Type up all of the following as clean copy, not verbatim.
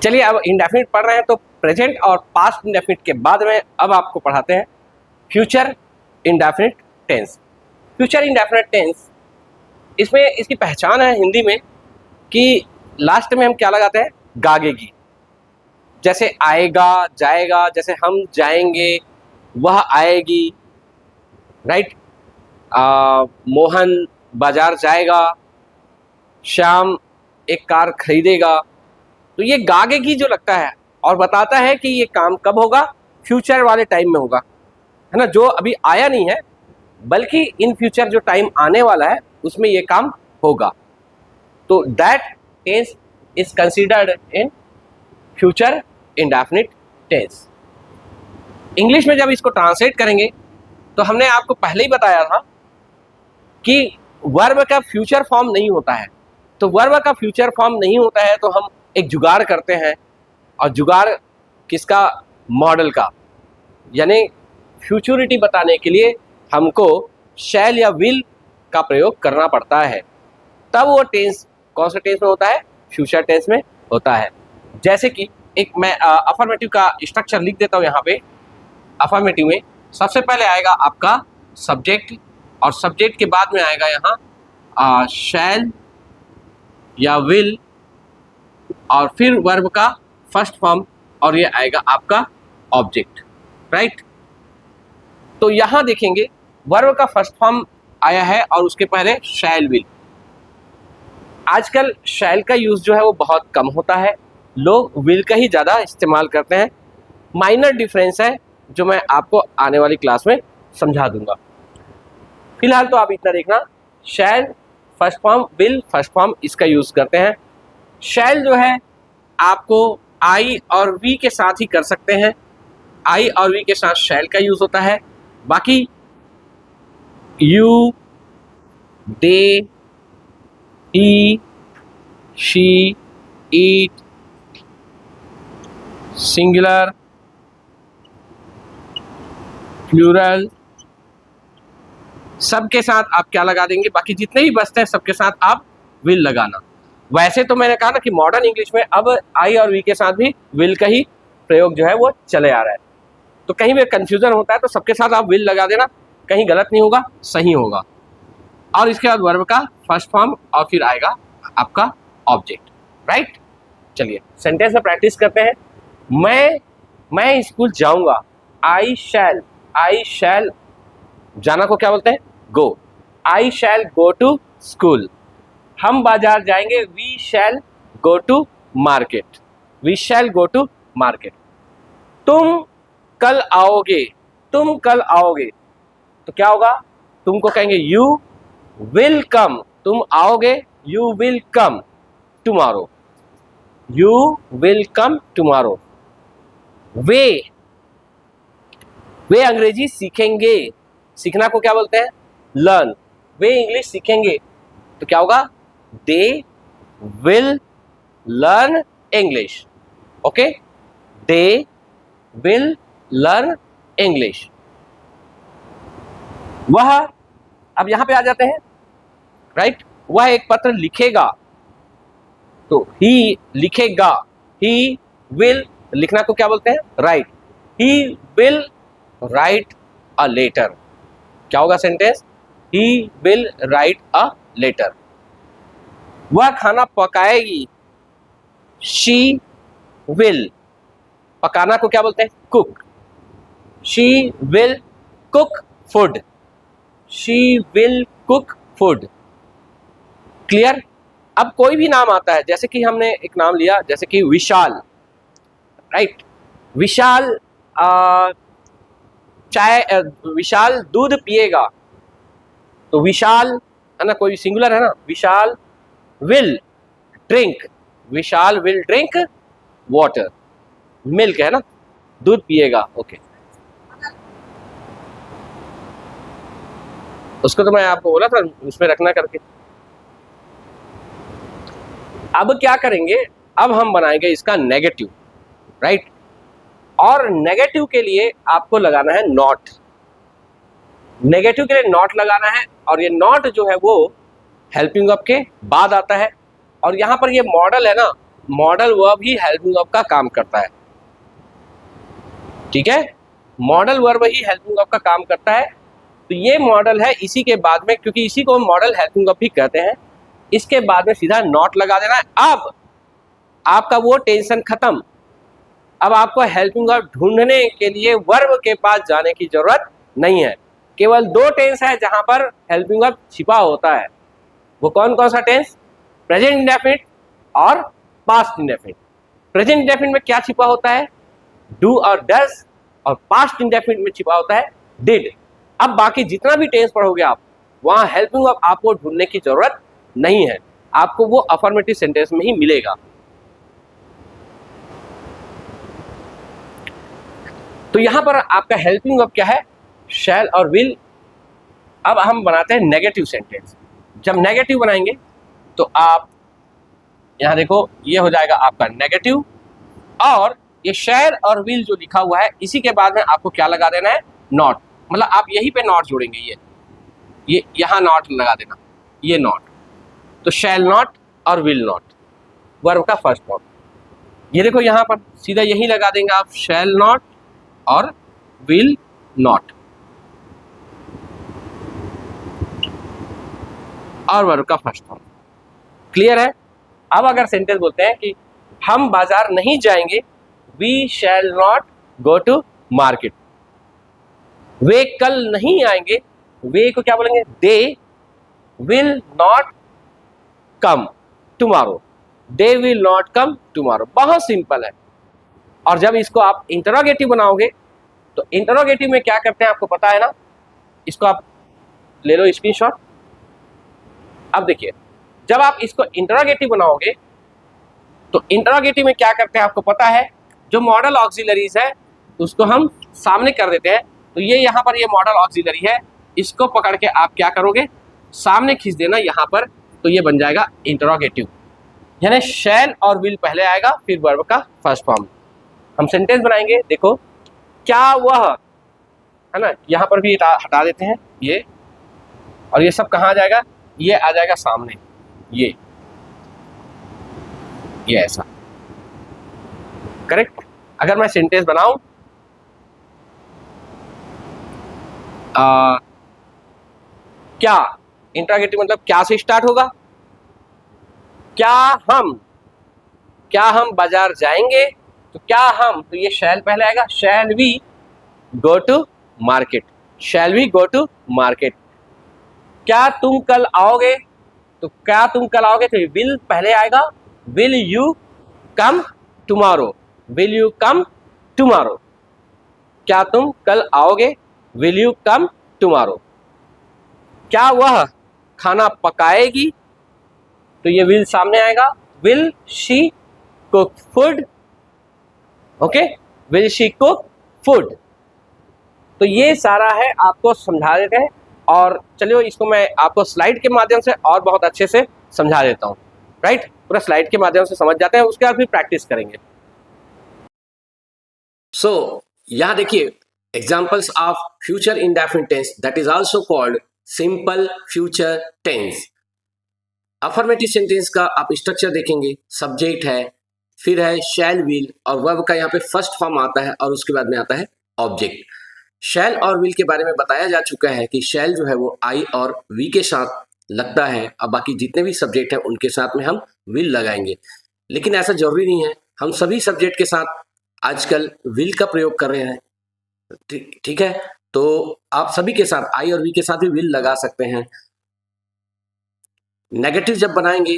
चलिए, अब इंडेफिनिट पढ़ रहे हैं तो प्रेजेंट और पास्ट इंडेफिनिट के बाद में अब आपको पढ़ाते हैं future indefinite tense. Future indefinite tense, इसमें इसकी पहचान है हिंदी में कि लास्ट में हम क्या लगाते हैं, गागेगी। जैसे आएगा, जाएगा, जैसे हम जाएंगे, वह आएगी, राइट। मोहन बाजार जाएगा, श्याम एक कार खरीदेगा। तो ये गागेगी जो लगता है और बताता है कि ये काम कब होगा, फ्यूचर वाले टाइम में होगा, है ना, जो अभी आया नहीं है बल्कि इन फ्यूचर जो टाइम आने वाला है उसमें ये काम होगा। तो that tense is considered in future indefinite tense. English में जब इसको ट्रांसलेट करेंगे तो हमने आपको पहले ही बताया था कि वर्ब का फ्यूचर फॉर्म नहीं होता है। तो वर्ब का फ्यूचर फॉर्म नहीं होता है तो हम एक जुगाड़ करते हैं, और जुगाड़ किसका, मॉडल का। यानी फ्यूचरिटी बताने के लिए हमको शैल या विल का प्रयोग करना पड़ता है, तब वो टेंस कौन सा टेंस में होता है, फ्यूचर टेंस में होता है। जैसे कि एक मैं अफर्मेटिव का स्ट्रक्चर लिख देता हूँ यहाँ पे। अफर्मेटिव में सबसे पहले आएगा आपका सब्जेक्ट, और सब्जेक्ट के बाद में आएगा यहाँ शैल या विल, और फिर वर्ब का फर्स्ट फॉर्म, और ये आएगा आपका ऑब्जेक्ट, राइट। तो यहाँ देखेंगे वर्ब का फर्स्ट फॉर्म आया है और उसके पहले शैल विल। आजकल शैल का यूज जो है वो बहुत कम होता है, लोग विल का ही ज़्यादा इस्तेमाल करते हैं। माइनर डिफरेंस है जो मैं आपको आने वाली क्लास में समझा दूंगा। फिलहाल तो आप इतना देखना, shall first form, will first form, इसका यूज करते हैं। शैल जो है आपको आई और वी के साथ ही कर सकते हैं, आई और वी के साथ शैल का यूज होता है। बाकी you, they, he, she, it, singular, plural, सबके साथ आप क्या लगा देंगे, बाकी जितने भी बचते हैं सबके साथ आप विल लगाना। वैसे तो मैंने कहा ना कि मॉडर्न इंग्लिश में अब आई और वी के साथ भी विल का ही प्रयोग जो है वो चले आ रहा है। तो कहीं भी कंफ्यूजन होता है तो सबके साथ आप विल लगा देना, कहीं गलत नहीं होगा, सही होगा। और इसके बाद वर्ब का फर्स्ट फॉर्म और फिर आएगा आपका ऑब्जेक्ट, राइट। चलिए सेंटेंस में प्रैक्टिस करते हैं। मैं स्कूल जाऊंगा, आई शैल, जाना को क्या बोलते हैं, गो। आई शैल गो टू स्कूल। हम बाजार जाएंगे, we shall go to market, we shall go to market. तुम कल आओगे, तो क्या होगा, तुमको कहेंगे यू विल कम, तुम आओगे, you will come tomorrow, you will come tomorrow. वे अंग्रेजी सीखेंगे, सीखना को क्या बोलते हैं, लर्न। वे इंग्लिश सीखेंगे तो क्या होगा, they will learn English, okay, they will learn English. वह, अब यहां पे आ जाते हैं, राइट। वह एक पत्र लिखेगा, तो ही लिखेगा, ही विल, लिखना को क्या बोलते हैं, write. He will write a letter, क्या होगा sentence, he will write a letter. वह खाना पकाएगी, शी विल, पकाना को क्या बोलते हैं, cook, she will cook food, she will cook food. Clear. अब कोई भी नाम आता है, जैसे कि हमने एक नाम लिया, जैसे कि विशाल, राइट। विशाल विशाल दूध पिएगा, तो विशाल है ना, कोई सिंगुलर है ना, Vishal will drink, Vishal will drink water, milk है ना, दूध पिएगा, ओके। उसको तो मैं आपको बोला था उसमें रखना करके। अब क्या करेंगे, अब हम बनाएंगे इसका नेगेटिव, राइट। और नेगेटिव के लिए आपको लगाना है नॉट, नेगेटिव के लिए नॉट लगाना है, और ये नॉट जो है वो हेल्पिंग वर्ब के बाद आता है। और यहाँ पर ये मॉडल है ना, मॉडल वर्ब ही हेल्पिंग वर्ब का काम करता है। ठीक है, मॉडल वर्ब ही हेल्पिंग वर्ब का काम करता है। तो ये मॉडल है, इसी के बाद में, क्योंकि इसी को मॉडल हेल्पिंग वर्ब भी कहते हैं, इसके बाद में सीधा नॉट लगा देना है। अब आपका वो टेंशन खत्म। अब आपको हेल्पिंग वर्ब ढूंढने के लिए वर्ब के पास जाने की जरूरत नहीं है। केवल दो टेंस है जहां पर हेल्पिंग वर्ब छिपा होता है। वो कौन कौन सा टेंस? प्रेजेंट इंडेफिनिट और पास्ट इंडेफिनिट। प्रेजेंट इंडेफिनिट में क्या छिपा होता है? डू और डज। और पास्ट इंडेफिनिट में छिपा होता है डिड। अब बाकी जितना भी टेंस पढ़ोगे आप, वहां हेल्पिंग वर्ब आपको ढूंढने की जरूरत नहीं है, आपको वो अफर्मेटिव सेंटेंस में ही मिलेगा। तो यहां पर आपका हेल्पिंग वर्ब क्या है? शैल और विल। अब हम बनाते हैं नेगेटिव सेंटेंस। जब नेगेटिव बनाएंगे तो आप यहां देखो, ये हो जाएगा आपका नेगेटिव, और ये शैल और विल जो लिखा हुआ है, इसी के बाद में आपको क्या लगा देना है? नॉट। मतलब आप यहीं पे नॉट जोड़ेंगे, ये यहां नॉट लगा देना, ये नॉट। तो शैल नॉट और विल नॉट, वर्ब का फर्स्ट फॉर्म। ये देखो यहां पर सीधा यही लगा देंगे आप, शैल नॉट और विल नॉट, और वर्ब का फर्स्ट फॉर्म। क्लियर है? अब अगर सेंटेंस बोलते हैं कि हम बाजार नहीं जाएंगे, we shall not go to market. वे कल नहीं आएंगे, वे को क्या बोलेंगे? They will not come tomorrow. They will not come tomorrow. बहुत सिंपल है। और जब इसको आप इंटरोगेटिव बनाओगे, तो इंटरोगेटिव में क्या करते हैं आपको पता है ना? इसको आप ले लो स्क्रीनशॉट। अब देखिए, जब आप इसको इंटरोगेटिव बनाओगे, तो इंटरोगेटिव में क्या करते हैं आपको पता है? जो मॉडल ऑक्सिलरीज है उसको हम सामने कर देते हैं। तो ये यहाँ पर ये मॉडल ऑक्सिलरी है, इसको पकड़ के आप क्या करोगे? सामने खींच देना यहाँ पर, तो ये बन जाएगा इंटरोगेटिव। यानी शैल और विल पहले आएगा, फिर वर्ब का फर्स्ट फॉर्म। हम सेंटेंस बनाएंगे, देखो, क्या वह, है ना, यहाँ पर भी हटा देते हैं ये, और ये सब कहाँ आ जाएगा? ये आ जाएगा सामने, ये ऐसा। करेक्ट? अगर मैं सेंटेंस बनाऊं, क्या, इंटरोगेटिव मतलब क्या से स्टार्ट होगा? क्या हम बाजार जाएंगे? तो क्या हम, तो ये शैल पहले आएगा, shall we go to market. Shall we go to market. क्या तुम कल आओगे? तो क्या तुम कल आओगे, तो विल पहले आएगा, will you come tomorrow. Will you come tomorrow. क्या तुम कल आओगे? Will you come tomorrow. क्या वह खाना पकाएगी? तो ये विल सामने आएगा, will she cook food. Okay, will she cook food. तो ये सारा है, आपको समझा देते हैं। और चलिए इसको मैं आपको स्लाइड के माध्यम से और बहुत अच्छे से समझा देता हूँ। राइट, पूरा स्लाइड के माध्यम से समझ जाते हैं, उसके बाद फिर प्रैक्टिस करेंगे। सो यहाँ देखिए, examples of future indefinite tense, that is also called simple future tense. Affirmative sentence का आप स्ट्रक्चर देखेंगे, सब्जेक्ट है, फिर है शैल विल, और वर्ब का यहाँ पे फर्स्ट फॉर्म आता है, और उसके बाद में आता है ऑब्जेक्ट। शैल और विल के बारे में बताया जा चुका है कि शैल जो है वो आई और वी के साथ लगता है, अब बाकी जितने भी सब्जेक्ट हैं उनके साथ में हम विल लगाएंगे। लेकिन ऐसा जरूरी नहीं है, हम सभी सब्जेक्ट के साथ आजकल विल का प्रयोग कर रहे हैं। ठीक है, तो आप सभी के साथ आई और वी के साथ भी विल लगा सकते हैं। नेगेटिव जब बनाएंगे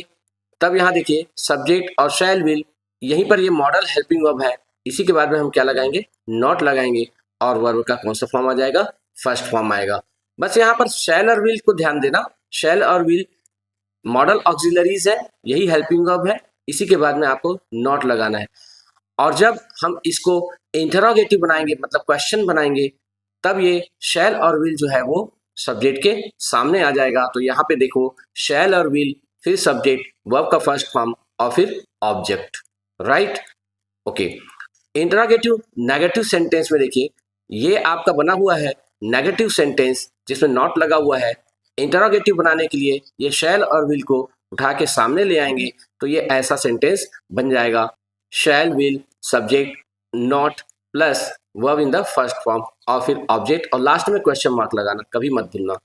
तब यहाँ देखिए, सब्जेक्ट और शैल विल, यहीं पर ये मॉडल हेल्पिंग वर्ब है, इसी के बाद में हम क्या लगाएंगे? नॉट लगाएंगे, और वर्ब का कौन सा फॉर्म आ जाएगा? फर्स्ट फॉर्म आएगा। बस यहाँ पर शैल और विल को ध्यान देना, शैल और विल मॉडल ऑक्सिलरीज है, यही हेल्पिंग वर्ब है, इसी के बाद में आपको नॉट लगाना है। और जब हम इसको इंटरोगेटिव बनाएंगे, मतलब क्वेश्चन बनाएंगे, तब ये शैल और विल जो है वो सब्जेक्ट के सामने आ जाएगा। तो यहाँ पे देखो, शैल और विल, फिर सब्जेक्ट, वर्ब का फर्स्ट फॉर्म, और फिर object. Right, okay. Interrogative negative sentence में देखिए, ये आपका बना हुआ है नेगेटिव सेंटेंस जिसमें नॉट लगा हुआ है। इंटरोगेटिव बनाने के लिए ये शैल और विल को उठा के सामने ले आएंगे, तो ये ऐसा सेंटेंस बन जाएगा, शैल will subject not plus verb in the first form और फिर ऑब्जेक्ट और लास्ट में क्वेश्चन मार्क लगाना, कभी मत भूलना।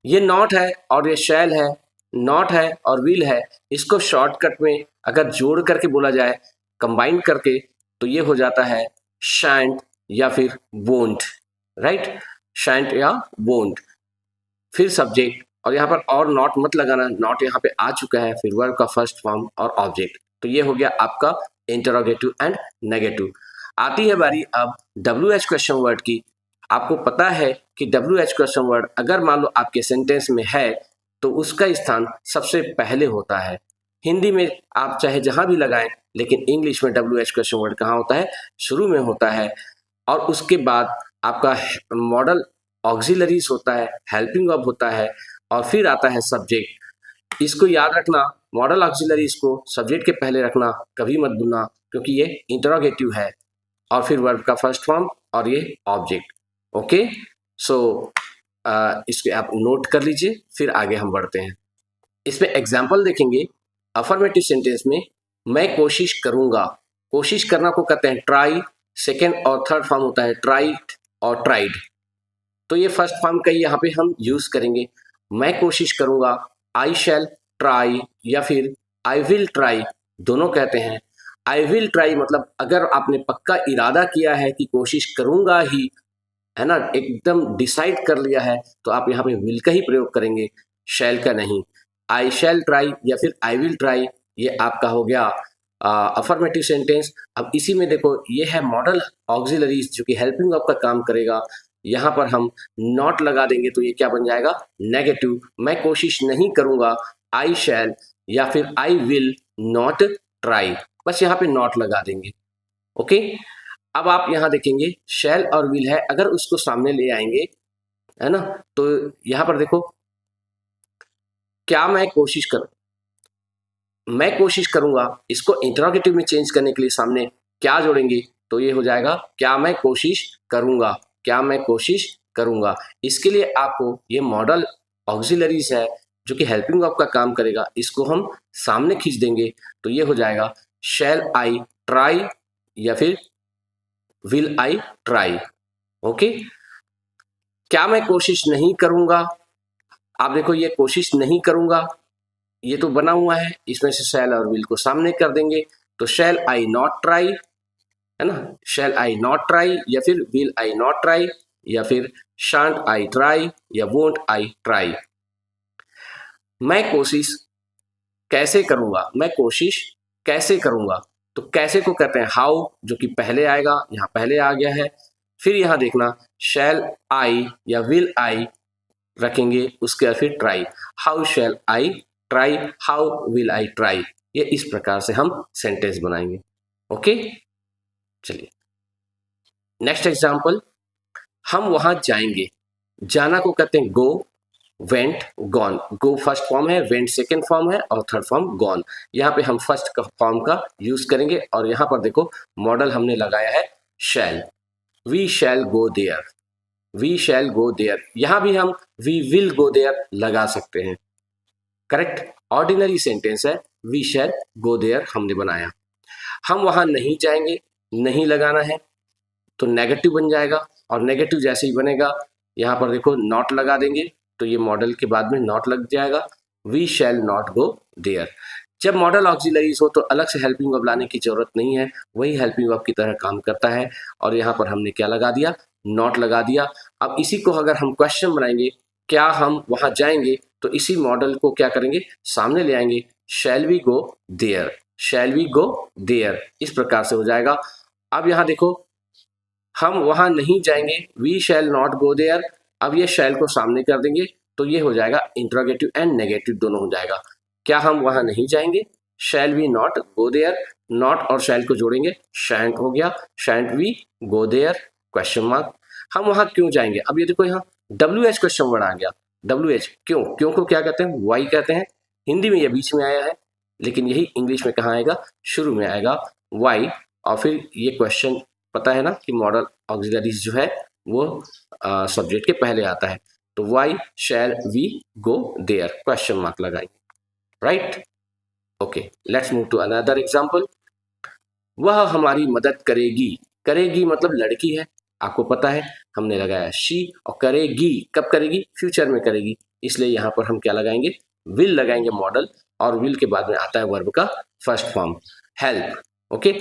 ये नॉट है और ये शैल है, नॉट है और विल है, इसको शॉर्टकट में अगर जोड़ करके बोला जाए, कंबाइन करके, तो ये हो जाता है शैंट या फिर वोंट, राइट, शैंट या वोंट, फिर सब्जेक्ट और यहाँ पर और नॉट मत लगाना, नॉट यहाँ पे आ चुका है, फिर वर्ब का फर्स्ट फॉर्म और ऑब्जेक्ट। तो ये हो गया आपका इंटरोगेटिव एंड नेगेटिव। आती है बारी अब WH क्वेश्चन वर्ड की। आपको पता है कि WH क्वेश्चन वर्ड अगर मान लो आपके सेंटेंस में है तो उसका स्थान सबसे पहले होता है। हिंदी में आप चाहे जहां भी लगाएं, लेकिन इंग्लिश में WH क्वेश्चन वर्ड कहाँ होता है? शुरू में होता है। और उसके बाद आपका मॉडल ऑक्सिलरीज होता है, हेल्पिंग वर्ब होता है और फिर आता है सब्जेक्ट। इसको याद रखना, मॉडल ऑक्सिलरीज को सब्जेक्ट के पहले रखना, कभी मत भूलना, क्योंकि ये इंटरोगेटिव है। और फिर वर्ब का फर्स्ट फॉर्म और ये ऑब्जेक्ट। ओके, सो इसको आप नोट कर लीजिए, फिर आगे हम बढ़ते हैं। इसमें एग्जाम्पल देखेंगे। अफर्मेटिव सेंटेंस में मैं कोशिश करूंगा, कोशिश करना को कहते हैं ट्राई, सेकेंड और थर्ड फॉर्म होता है ट्राइड और ट्राइड। तो ये फर्स्ट फॉर्म का यहाँ पे हम यूज करेंगे। मैं कोशिश करूंगा, आई शैल ट्राई या फिर आई विल ट्राई, दोनों कहते हैं। आई विल ट्राई मतलब अगर आपने पक्का इरादा किया है कि कोशिश करूंगा ही, है ना, एकदम डिसाइड कर लिया है, तो आप यहाँ पे विल का ही प्रयोग करेंगे, शैल का नहीं। आई शैल ट्राई या फिर आई विल ट्राई, ये आपका हो गया अफर्मेटिव सेंटेंस। अब इसी में देखो, ये है मॉडल ऑक्सिलरीज जो कि हेल्पिंग वर्ब का काम करेगा। यहाँ पर हम नॉट लगा देंगे तो ये क्या बन जाएगा? नेगेटिव। मैं कोशिश नहीं करूंगा, आई शैल या फिर आई विल नॉट ट्राई, बस यहाँ पे नॉट लगा देंगे। ओके, अब आप यहाँ देखेंगे शैल और विल है, अगर उसको सामने ले आएंगे, है ना, तो यहाँ पर देखो, क्या मैं कोशिश करूं, मैं कोशिश करूंगा, इसको इंटरोगेटिव में चेंज करने के लिए सामने क्या जोड़ेंगे? तो ये हो जाएगा क्या मैं कोशिश करूंगा, क्या मैं कोशिश करूंगा। इसके लिए आपको ये मॉडल ऑक्सिलरीज है जो कि हेल्पिंग वर्ब का काम करेगा, इसको हम सामने खींच देंगे, तो ये हो जाएगा शैल आई ट्राई या फिर विल आई ट्राई। ओके, क्या मैं कोशिश नहीं करूंगा, आप देखो ये कोशिश नहीं करूंगा, ये तो बना हुआ है, इसमें से शैल और विल को सामने कर देंगे, तो शैल आई नॉट ट्राई, है ना, शैल आई नॉट ट्राई या फिर विल आई नॉट ट्राई या फिर शांट आई ट्राई या वोंट आई ट्राई। मैं कोशिश कैसे करूंगा, मैं कोशिश कैसे करूंगा, तो कैसे को कहते हैं हाउ, जो कि पहले आएगा, यहाँ पहले आ गया है। फिर यहाँ देखना शैल आई या विल आई रखेंगे, उसके बाद फिर try, how shell I try, how will I try. ये इस प्रकार से हम सेंटेंस बनाएंगे। ओके, चलिए नेक्स्ट एग्जांपल, हम वहां जाएंगे। जाना को कहते हैं गो, वेंट, गॉन। गो फर्स्ट फॉर्म है, वेंट सेकेंड फॉर्म है और थर्ड फॉर्म गॉन। यहाँ पे हम फर्स्ट फॉर्म का यूज करेंगे और यहाँ पर देखो मॉडल हमने लगाया है shall, we shall go there, we shall go there. यहाँ भी हम वी विल गो देयर लगा सकते हैं, करेक्ट, ऑर्डिनरी सेंटेंस है, वी शैल गो देयर हमने बनाया। हम वहां नहीं जाएंगे, नहीं लगाना है तो नेगेटिव बन जाएगा, और नेगेटिव जैसे ही बनेगा यहाँ पर देखो नॉट लगा देंगे, तो ये मॉडल के बाद में नॉट लग जाएगा, we shall not go there. जब मॉडल ऑक्सिलरीज हो तो अलग से हेल्पिंग वर्ब लाने की जरूरत नहीं है, वही हेल्पिंग वर्ब की तरह काम करता है। और यहाँ पर हमने क्या लगा दिया? नॉट लगा दिया। अब इसी को अगर हम क्वेश्चन बनाएंगे, क्या हम वहां जाएंगे, तो इसी मॉडल को क्या करेंगे? सामने ले आएंगे, shall we go there, shall we go there, इस प्रकार से हो जाएगा। अब यहाँ देखो, हम वहां नहीं जाएंगे, we shall not go there. अब ये शैल को सामने कर देंगे, तो ये हो जाएगा इंट्रोगेटिव एंड नेगेटिव दोनों हो जाएगा। क्या हम वहां नहीं जाएंगे? Shall we not go there, not और शैल को जोड़ेंगे, शैंट हो गया, shan't we go there question mark. हम वहां क्यों जाएंगे? अब ये देखो यहाँ WH क्वेश्चन वर्ड आ गया, WH, क्यों, क्यों को क्या कहते हैं? वाई कहते हैं। हिंदी में ये बीच में आया है, लेकिन यही इंग्लिश में कहाँ आएगा? शुरू में आएगा, वाई। और फिर ये क्वेश्चन पता है ना कि मॉडल ऑक्सिलरीज जो है वो सब्जेक्ट के पहले आता है, तो why shall we go there question mark लगाएंगे, right. Okay, let's move to another example. वह हमारी मदद करेगी। करेगी मतलब लड़की है, आपको पता है, हमने लगाया शी, और करेगी कब करेगी, फ्यूचर में करेगी, इसलिए यहाँ पर हम क्या लगाएंगे, विल लगाएंगे मॉडल, और विल के बाद में आता है वर्ब का फर्स्ट फॉर्म हेल्प। ओके,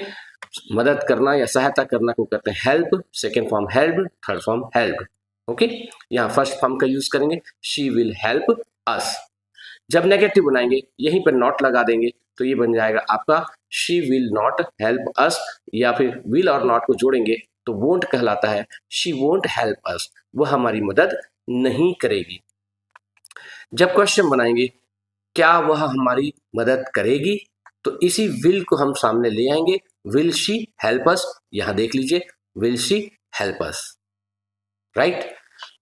मदद करना या सहायता करना को कहते हैं help, second form help, third form help. Okay, यहाँ फर्स्ट फॉर्म का यूज करेंगे, शी विल हेल्प अस। जब नेगेटिव बनाएंगे यहीं पर नॉट लगा देंगे, तो ये बन जाएगा आपका she will not help us, या फिर विल और नॉट को जोड़ेंगे तो वोंट कहलाता है, शी वोंट हेल्प अस, वह हमारी मदद नहीं करेगी। जब क्वेश्चन बनाएंगे क्या वह हमारी मदद करेगी, तो इसी विल को हम सामने ले आएंगे, विल शी हेल्प अस, यहां देख लीजिए will she help us, right.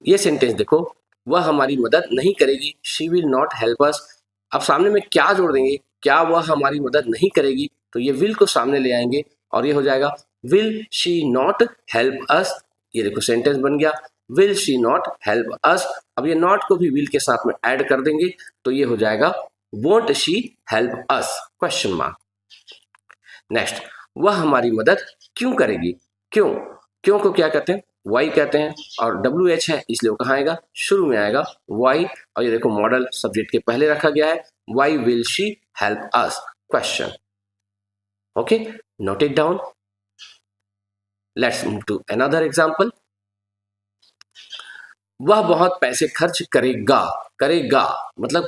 ये सेंटेंस देखो, वह हमारी मदद नहीं करेगी, she will not help us. अब सामने में क्या जोड़ देंगे, क्या वह हमारी मदद नहीं करेगी, तो ये विल को सामने ले आएंगे और ये हो जाएगा will she not help us. ये देखो सेंटेंस बन गया, will she not help us. अब ये नॉट को भी विल के साथ में ऐड कर देंगे तो ये हो जाएगा won't she help us, question mark. Next, वह हमारी मदद क्यों करेगी। क्यों, क्यों को क्या कहते हैं, वाई कहते हैं, और WH है इसलिए वो कहाँ आएगा, शुरू में आएगा वाई, और ये देखो मॉडल सब्जेक्ट के पहले रखा गया है, why will she help us, question. Okay, note it down. Let's move to another example. वह बहुत पैसे खर्च करेगा। करेगा मतलब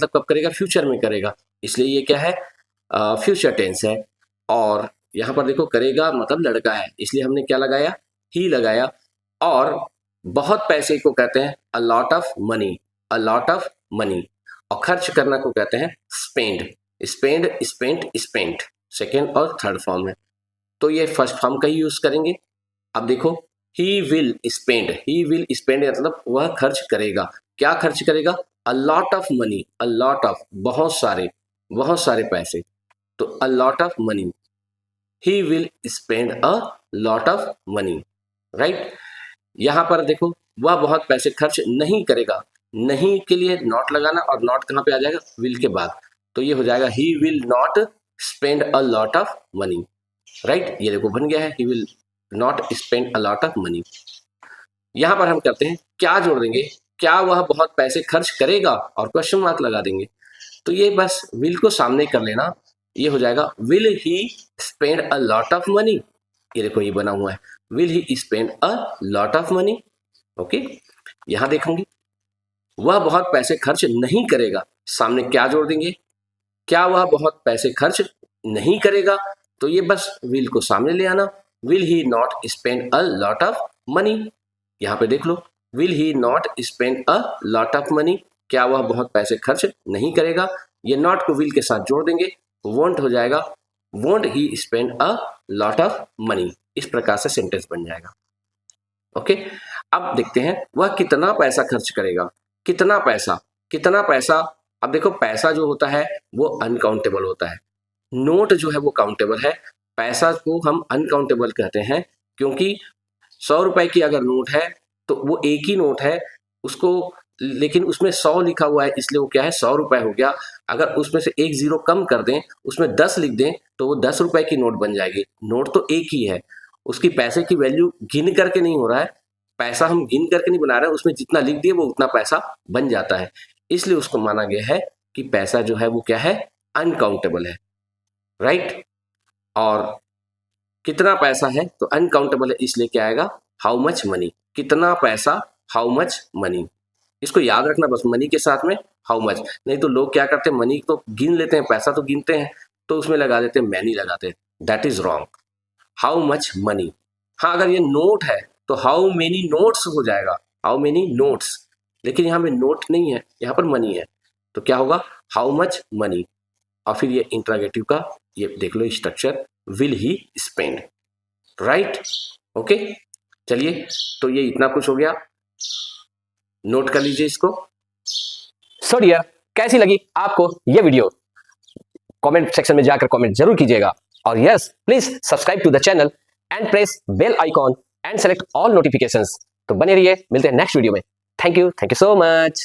कब करेगा, फ्यूचर में करेगा, इसलिए ये क्या है, फ्यूचर टेंस है। और यहाँ पर देखो करेगा मतलब लड़का है, इसलिए हमने क्या लगाया, ही लगाया। और बहुत पैसे को कहते हैं अ lot of money, a lot of money. और खर्च करना को कहते हैं spend, spend, spent, spent, second और थर्ड फॉर्म है, तो ये फर्स्ट फॉर्म का ही यूज करेंगे। अब देखो he will spend, he will spend मतलब वह खर्च करेगा, क्या खर्च करेगा, अ lot of money, a lot of बहुत सारे पैसे, तो अ lot of money, he will spend a lot of money, right. यहां पर देखो वह बहुत पैसे खर्च नहीं करेगा, नहीं के लिए नॉट लगाना, और नॉट कहां पे आ जाएगा, विल के बाद, तो ये हो जाएगा he will not spend a lot of money, right. ये देखो बन गया है, he will not spend a lot of money. यहां पर हम करते हैं क्या जोड़ देंगे, क्या वह बहुत पैसे खर्च करेगा, और क्वेश्चन मार्क लगा देंगे, तो ये बस विल को सामने कर लेना, ये हो जाएगा will he spend a lot of money. ये देखो ये बना हुआ है, will he spend a lot of money. Okay, यहां देखेंगे वह बहुत पैसे खर्च नहीं करेगा, सामने क्या जोड़ देंगे, क्या वह बहुत पैसे खर्च नहीं करेगा, तो ये बस विल को सामने ले आना, will he not spend a lot of money. यहाँ पे देख लो, will he not spend a lot of money, क्या वह बहुत पैसे खर्च नहीं करेगा, ये नॉट को विल के साथ जोड़ देंगे, वोंट हो जाएगा won't he spend a lot of money. इस प्रकार से सेंटेंस बन जाएगा। ओके, अब देखते हैं वह कितना पैसा खर्च करेगा। कितना पैसा, कितना पैसा, अब देखो पैसा जो होता है वो अनकाउंटेबल होता है, नोट जो है वो काउंटेबल है, पैसा को हम अनकाउंटेबल कहते हैं, क्योंकि 100 रुपए की अगर नोट है तो वो एक ही नोट है उसको, लेकिन उसमें 100 लिखा हुआ है इसलिए वो क्या है, 100 रुपए हो गया। अगर उसमें से एक जीरो कम कर दें, उसमें 10 लिख दें, तो वो 10 रुपए की नोट बन जाएगी। नोट तो एक ही है, उसकी पैसे की वैल्यू गिन करके नहीं हो रहा है, पैसा हम गिन करके नहीं बना रहे हैं, उसमें जितना लिख दिए वो उतना पैसा बन जाता है, इसलिए उसको माना गया है कि पैसा जो है वो क्या है, अनकाउंटेबल है, राइट। और कितना पैसा है तो अनकाउंटेबल है, इसलिए क्या आएगा, हाउ मच मनी, कितना पैसा, हाउ मच मनी। इसको याद रखना बस, मनी के साथ में हाउ मच, नहीं तो लोग क्या करते हैं, मनी तो गिन लेते हैं, पैसा तो गिनते हैं, तो उसमें लगा देते हैं मैनी लगाते हैं, that is wrong. How much money, हाँ अगर ये नोट है तो हाउ मेनी नोट्स हो जाएगा, हाउ मेनी नोट्स, लेकिन यहाँ में नोट नहीं है, यहाँ पर मनी है, तो क्या होगा, हाउ मच मनी। और फिर ये इंट्रागेटिव का ये देख लो structure, will he spend, right. Okay, चलिए तो ये इतना कुछ हो गया, नोट कर लीजिए इसको। सो डियर, कैसी लगी आपको ये वीडियो, कमेंट सेक्शन में जाकर कमेंट जरूर कीजिएगा, और yes please subscribe to the channel and press bell icon and select all notifications. तो बने रहिए, मिलते हैं नेक्स्ट वीडियो में। Thank you so much.